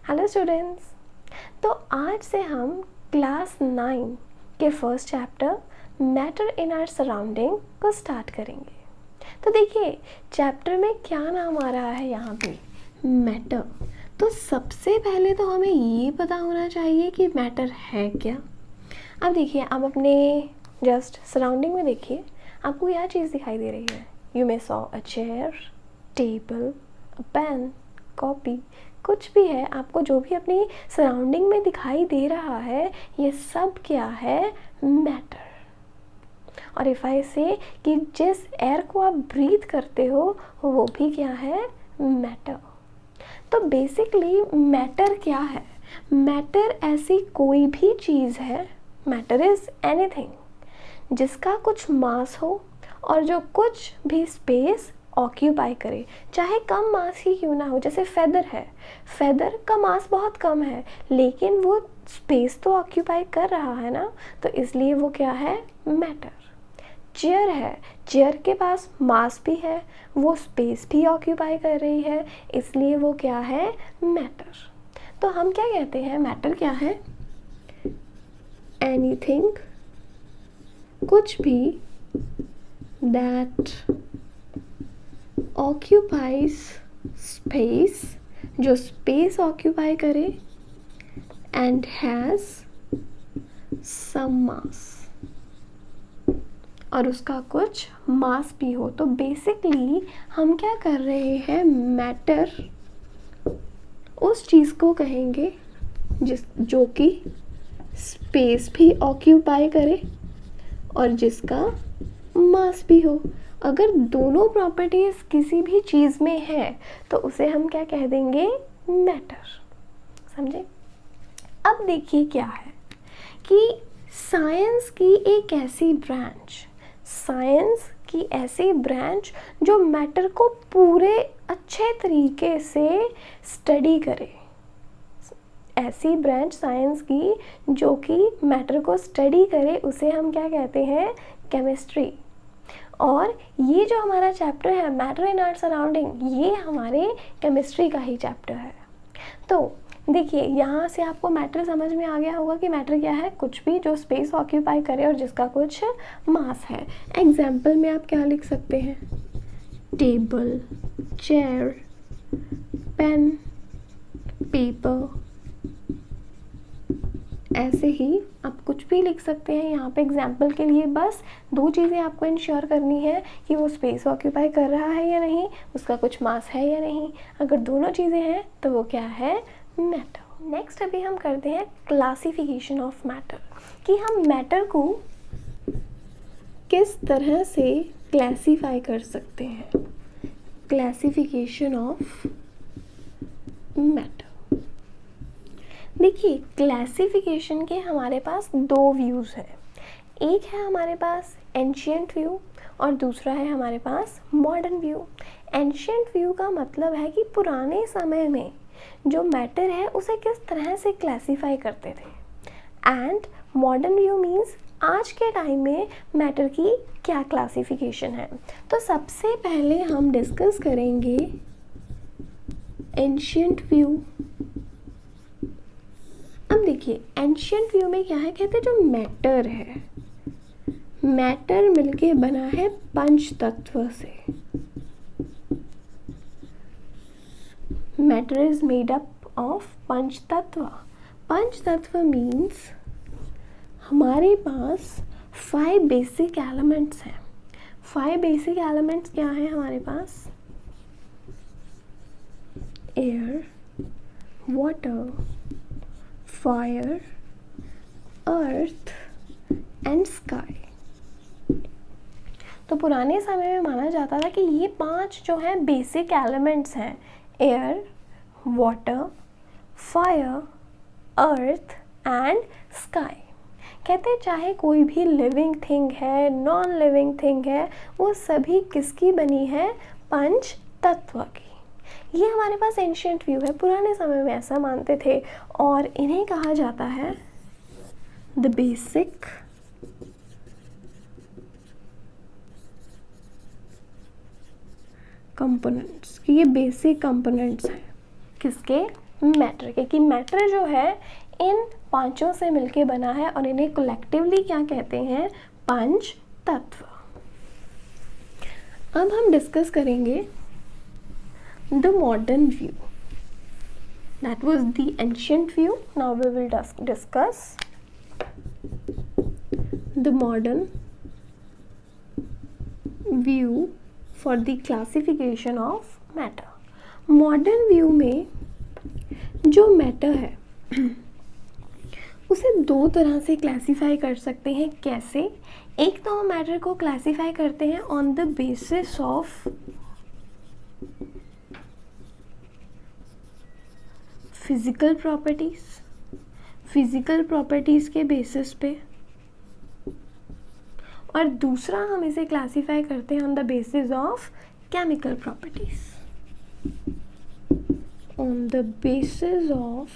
Hello students. तो आज से हम क्लास 9 के first chapter matter in our surrounding को स्टार्ट करेंगे। तो देखिए चैप्टर में क्या नाम आ रहा है यहाँ पे, मैटर। तो सबसे पहले तो हमें ये पता होना चाहिए कि मैटर है क्या। अब देखिए आप अपने जस्ट सराउंडिंग में देखिए, आपको यह चीज़ दिखाई दे रही है। You may saw a chair, table, a pen, copy, कुछ भी है, आपको जो भी अपनी सराउंडिंग में दिखाई दे रहा है ये सब क्या है, मैटर। और इफ़ आई से कि जिस एयर को आप ब्रीथ करते हो वो भी क्या है, मैटर। तो बेसिकली मैटर क्या है, मैटर ऐसी कोई भी चीज़ है, मैटर इज़ एनीथिंग जिसका कुछ मास हो और जो कुछ भी स्पेस ऑक्यूपाई करे, चाहे कम मास ही क्यों ना हो। जैसे फेदर है, फेदर का मास बहुत कम है लेकिन वो स्पेस तो ऑक्यूपाई कर रहा है ना, तो इसलिए वो क्या है, मैटर। चेयर है, चेयर के पास मास भी है, वो स्पेस भी ऑक्यूपाई कर रही है, इसलिए वो क्या है, मैटर। तो हम क्या कहते हैं, मैटर क्या है, एनीथिंग, कुछ भी दैट ऑक्यूपाइज स्पेस, जो स्पेस ऑक्यूपाई करे, एंड हैज़ सम मास, और उसका कुछ मास भी हो। तो बेसिकली हम क्या कर रहे हैं, मैटर उस चीज़ को कहेंगे जो कि स्पेस भी ऑक्यूपाई करे और जिसका मास भी हो। अगर दोनों प्रॉपर्टीज़ किसी भी चीज़ में है तो उसे हम क्या कह देंगे, मैटर। समझे। अब देखिए क्या है कि साइंस की एक ऐसी ब्रांच, साइंस की ऐसी ब्रांच जो मैटर को पूरे अच्छे तरीके से स्टडी करे, ऐसी ब्रांच साइंस की जो कि मैटर को स्टडी करे, उसे हम क्या कहते हैं, केमिस्ट्री। और ये जो हमारा चैप्टर है मैटर इन आवर सराउंडिंग, ये हमारे केमिस्ट्री का ही चैप्टर है। तो देखिए यहाँ से आपको मैटर समझ में आ गया होगा कि मैटर क्या है, कुछ भी जो स्पेस ऑक्यूपाई करे और जिसका कुछ मास है। एग्जाम्पल में आप क्या लिख सकते हैं, टेबल, चेयर, पेन, पेपर, ऐसे ही आप कुछ भी लिख सकते हैं। यहाँ पे एग्जाम्पल के लिए बस दो चीज़ें आपको इंश्योर करनी है कि वो स्पेस ऑक्यूपाई कर रहा है या नहीं, उसका कुछ मास है या नहीं। अगर दोनों चीज़ें हैं तो वो क्या है, मैटर। नेक्स्ट अभी हम करते हैं क्लासिफिकेशन ऑफ मैटर, कि हम मैटर को किस तरह से क्लासीफाई कर सकते हैं। Classification of matter. देखिए क्लासिफिकेशन के हमारे पास दो व्यूज़ हैं, एक है हमारे पास एंशिएंट व्यू और दूसरा है हमारे पास मॉडर्न व्यू। एंशिएंट व्यू का मतलब है कि पुराने समय में जो मैटर है उसे किस तरह से क्लासीफाई करते थे, एंड मॉडर्न व्यू मीन्स आज के टाइम में मैटर की क्या क्लासिफिकेशन है। तो सबसे पहले हम डिस्कस करेंगे एंशिएंट व्यू। अब देखिए एंशिएंट व्यू में क्या है, कहते हैं जो मैटर है, मैटर मिलके बना है पंच तत्व से। Matter is made up of panch tattva. पंच तत्व मीन्स हमारे पास 5 बेसिक एलिमेंट्स हैं। 5 बेसिक एलिमेंट्स क्या हैं हमारे पास, air, water, fire, earth and sky. तो पुराने समय में माना जाता था कि ये 5 जो हैं बेसिक एलिमेंट्स हैं, air, water, fire, earth and sky. कहते हैं चाहे कोई भी लिविंग थिंग है, नॉन लिविंग थिंग है, वो सभी किसकी बनी है, पंच तत्व की। ये हमारे पास एंशिएंट व्यू है, पुराने समय में ऐसा मानते थे और इन्हें कहा जाता है द बेसिक कंपोनेंट्स। ये बेसिक कंपोनेंट्स हैं किसके, मैटर के, कि मैटर जो है इन पांचों से मिलके बना है और इन्हें कलेक्टिवली क्या कहते हैं, पंच तत्व। अब हम डिस्कस करेंगे the modern view. That was the ancient view, now we will discuss the modern view for the classification of matter. Modern view में जो मैटर है उसे दो तरह से क्लासीफाई कर सकते हैं। कैसे? एक तो हम मैटर को क्लासीफाई करते हैं on the basis of physical properties, physical properties के बेसिस पे, और दूसरा हम इसे क्लासीफाई करते हैं on the basis of chemical properties, on the basis of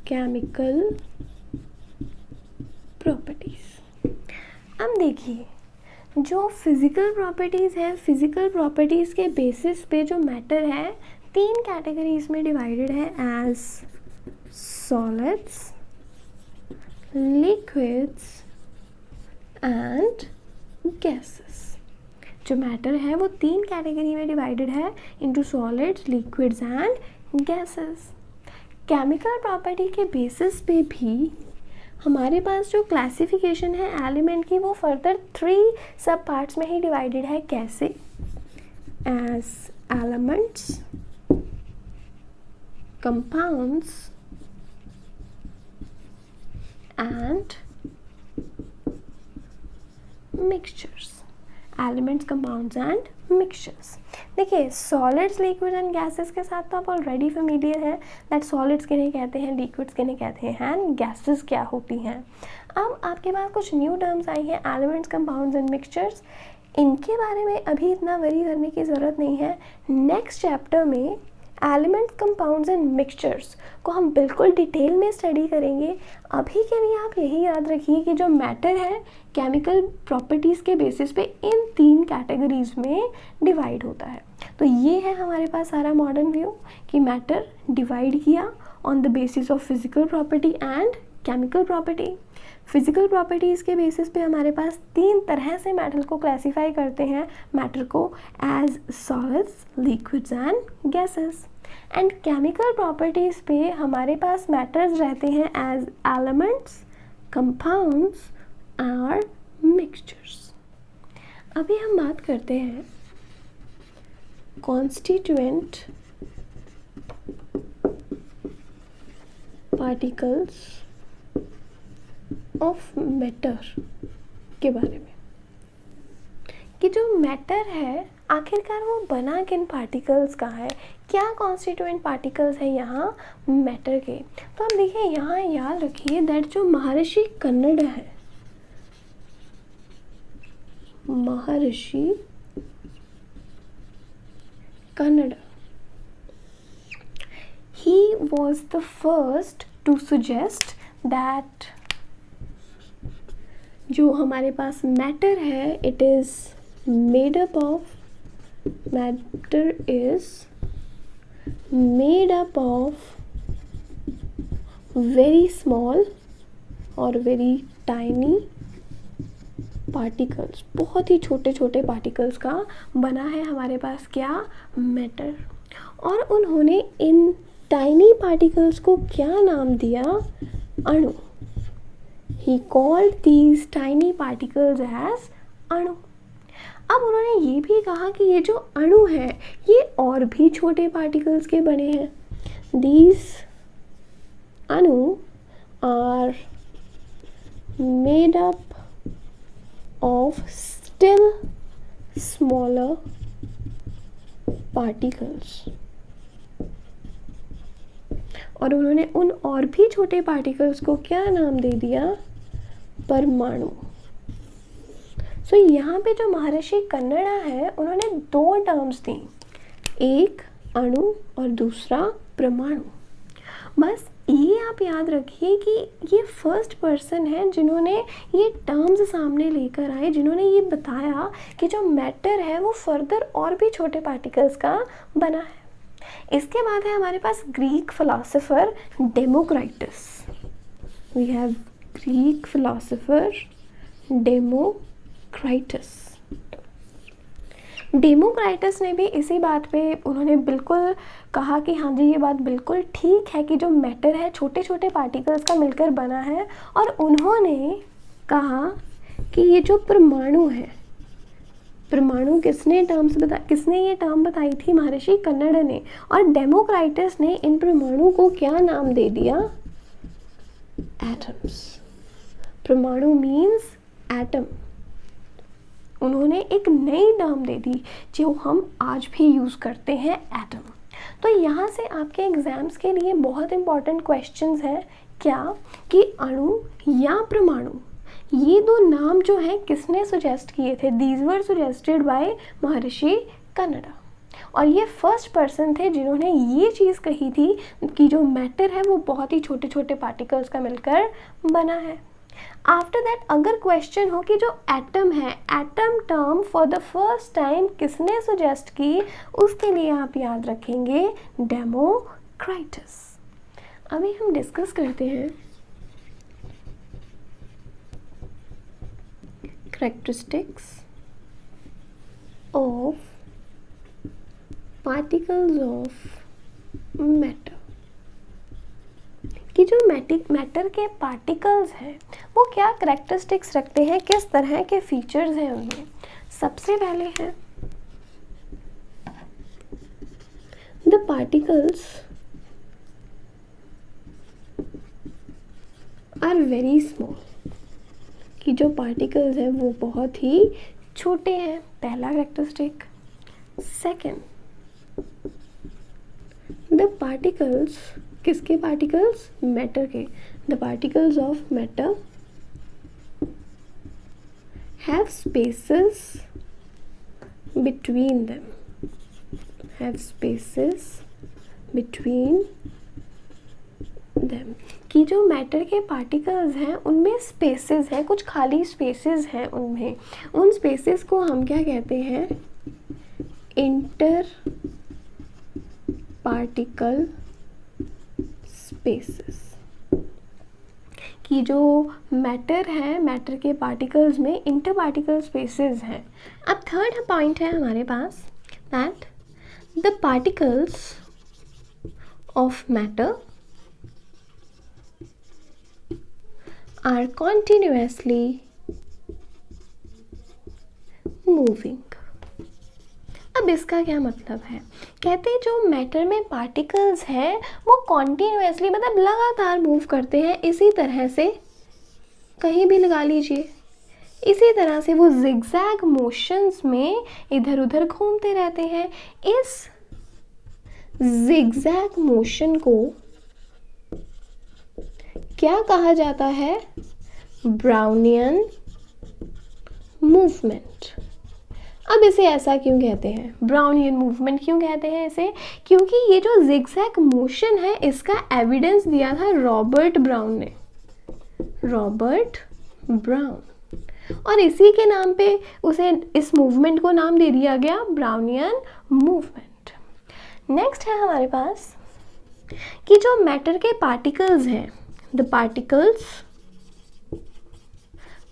chemical properties. अब देखिए, जो फिजिकल प्रॉपर्टीज है, फिजिकल प्रॉपर्टीज के बेसिस पे जो मैटर है तीन कैटेगरीज में डिवाइडेड है, as solids, liquids and gases. जो मैटर है वो तीन कैटेगरी में डिवाइडेड है, into solids, liquids and gases. Chemical property के बेसिस पे भी हमारे पास जो क्लासिफिकेशन है एलिमेंट की वो फर्दर 3 सब पार्ट्स में ही डिवाइडेड है। कैसे? As elements, compounds and mixtures. Elements, compounds and mixtures. देखिए, सॉलिड्स, लिक्विड एंड गैसेस के साथ तो आप ऑलरेडी फेमिलियर हैं दैट सॉलिड्स किन्हें कहते हैं, लिक्विड्स किन्हें कहते हैं एंड गैसेस क्या होती हैं। अब आपके पास कुछ न्यू टर्म्स आई हैं, एलिमेंट्स, कंपाउंड्स एंड मिक्सचर्स। इनके बारे में अभी इतना वरी करने की ज़रूरत नहीं है। नेक्स्ट चैप्टर में एलिमेंट्स, कंपाउंड्स एंड मिक्सचर्स को हम बिल्कुल डिटेल में स्टडी करेंगे। अभी के लिए आप यही याद रखिए कि जो मैटर है केमिकल प्रॉपर्टीज़ के बेसिस पे इन तीन कैटेगरीज में डिवाइड होता है। तो ये है हमारे पास सारा मॉडर्न व्यू कि मैटर डिवाइड किया on the basis of physical property and chemical property. Physical properties के बेसिस पे हमारे पास तीन तरह से मैटर को क्लासीफाई करते हैं, मैटर को as solids, liquids and gases. And chemical properties पे हमारे पास मैटर्स रहते हैं एज एलिमेंट्स, कंपाउंड्स और मिक्सचर्स। अभी हम बात करते हैं कॉन्स्टिट्यूएंट पार्टिकल्स ऑफ मैटर के बारे में, कि जो मैटर है आखिरकार वो बना किन पार्टिकल्स का है, क्या कॉन्स्टिट्यूएंट पार्टिकल्स हैं यहाँ मैटर के। तो आप देखिए, यहाँ याद रखिए दैट जो महर्षि कन्नड़ है, महर्षि Kannada, he was the first to suggest that जो हमारे पास मैटर है it is made up of, matter is made up of very small और वेरी टाइनी पार्टिकल्स। बहुत ही छोटे छोटे पार्टिकल्स का बना है हमारे पास क्या, मैटर। और उन्होंने इन टाइनी पार्टिकल्स को क्या नाम दिया, अणु। He called these tiny particles as अणु। अब उन्होंने ये भी कहा कि ये जो अणु है ये और भी छोटे पार्टिकल्स के बने हैं। These अणु are made up of still smaller particles। और उन्होंने उन और भी छोटे पार्टिकल्स को क्या नाम दे दिया, परमाणु। सो यहाँ पे जो महर्षि कन्नड़ा है उन्होंने दो टर्म्स दी, एक अणु और दूसरा परमाणु। बस ये आप याद रखिए कि ये फर्स्ट पर्सन है जिन्होंने ये टर्म्स सामने लेकर आए, जिन्होंने ये बताया कि जो मैटर है वो फर्दर और भी छोटे पार्टिकल्स का बना है। इसके बाद है हमारे पास Greek philosopher Democritus. We have Greek philosopher Democritus. Democritus ने भी इसी बात पे उन्होंने बिल्कुल कहा कि हाँ जी ये बात बिल्कुल ठीक है कि जो मैटर है छोटे छोटे पार्टिकल्स का मिलकर बना है, और उन्होंने कहा कि ये जो परमाणु है, परमाणु किसने ये टर्म बताई थी? महर्षि कन्नड़ ने। और डेमोक्राइटस ने इन परमाणु को क्या नाम दे दिया? एटम्स। परमाणु मीन्स एटम। उन्होंने एक नई टर्म दे दी जो हम आज भी यूज़ करते हैं, एटम। तो यहाँ से आपके एग्जाम्स के लिए बहुत इंपॉर्टेंट क्वेश्चंस हैं क्या कि अणु या परमाणु, ये दो नाम जो हैं किसने सजेस्ट किए थे? दीज वर सजेस्टेड बाय महर्षि कन्नड़। और ये फर्स्ट पर्सन थे जिन्होंने ये चीज़ कही थी कि जो मैटर है वो बहुत ही छोटे छोटे पार्टिकल्स का मिलकर बना है। आफ्टर दैट अगर क्वेश्चन हो कि जो एटम है, atom term for the first time किसने सजेस्ट की, उसके लिए आप याद रखेंगे डेमोक्राइटस। अभी हम डिस्कस करते हैं characteristics of particles of matter। कि जो मैटर के पार्टिकल्स हैं वो क्या करेक्टरिस्टिक्स रखते हैं, किस तरह के फीचर्स हैं उनमें। सबसे पहले है the particles are very small. कि जो पार्टिकल्स हैं वो बहुत ही छोटे हैं, पहला करेक्टरिस्टिक। सेकेंड, द पार्टिकल्स, किसके पार्टिकल्स? मैटर के। The particles of matter have spaces between them, have spaces between them. कि जो मैटर के पार्टिकल्स हैं उनमें स्पेसेस हैं, कुछ खाली स्पेसेस हैं उनमें। उन स्पेसेस को हम क्या कहते हैं? Inter particle spaces. कि जो मैटर है, मैटर के पार्टिकल्स में इंटर पार्टिकल स्पेसेस हैं। अब थर्ड पॉइंट है हमारे पास that the particles of matter are continuously moving। अब इसका क्या मतलब है? कहते हैं जो मैटर में पार्टिकल्स हैं वो कॉन्टिन्यूसली मतलब लगातार मूव करते हैं, इसी तरह से कहीं भी लगा लीजिए, इसी तरह से वो जिगजैग मोशंस में इधर उधर घूमते रहते हैं। इस जिगजैग मोशन को क्या कहा जाता है? Brownian movement. अब इसे ऐसा क्यों कहते हैं? ब्राउनियन मूवमेंट क्यों कहते हैं इसे? क्योंकि ये जो जिगजैग मोशन है इसका एविडेंस दिया था रॉबर्ट ब्राउन ने, रॉबर्ट ब्राउन। और इसी के नाम पे उसे, इस मूवमेंट को नाम दे दिया गया ब्राउनियन मूवमेंट। नेक्स्ट है हमारे पास कि जो मैटर के पार्टिकल्स हैं, the particles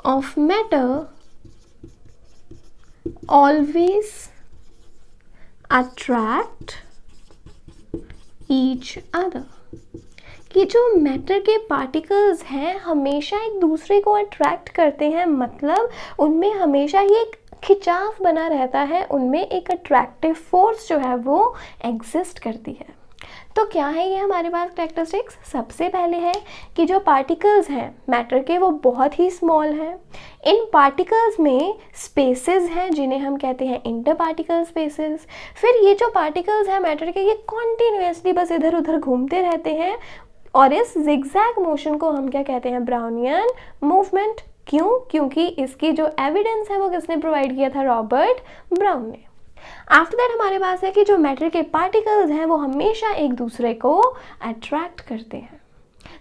of matter always attract each other। कि जो मैटर के पार्टिकल्स हैं हमेशा एक दूसरे को अट्रैक्ट करते हैं, मतलब उनमें हमेशा ही एक खिंचाव बना रहता है, उनमें एक अट्रैक्टिव फोर्स जो है वो एग्जिस्ट करती है। तो क्या है ये हमारे पास कैरेक्टरिस्टिक्स? सबसे पहले है कि जो पार्टिकल्स हैं मैटर के वो बहुत ही स्मॉल हैं। इन पार्टिकल्स में स्पेसेस हैं जिन्हें हम कहते हैं इंटर पार्टिकल स्पेसेस। फिर ये जो पार्टिकल्स हैं मैटर के ये कॉन्टिन्यूसली बस इधर उधर घूमते रहते हैं, और इस जिगजैग मोशन को हम क्या कहते हैं? Brownian movement. क्यों? क्योंकि इसकी जो एविडेंस है वो किसने प्रोवाइड किया था? रॉबर्ट ब्राउन ने। आफ्टर दैट हमारे पास है कि जो मैटर के पार्टिकल्स हैं वो हमेशा एक दूसरे को अट्रैक्ट करते हैं।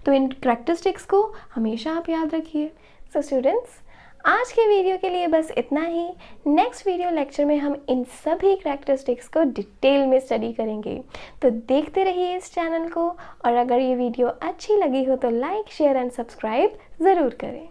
तो इन कैरेक्टरिस्टिक्स को हमेशा आप याद रखिए। सो स्टूडेंट्स, आज के वीडियो के लिए बस इतना ही। नेक्स्ट वीडियो लेक्चर में हम इन सभी कैरेक्टरिस्टिक्स को डिटेल में स्टडी करेंगे। तो देखते रहिए इस चैनल को, और अगर ये वीडियो अच्छी लगी हो तो लाइक, शेयर एंड सब्सक्राइब ज़रूर करें।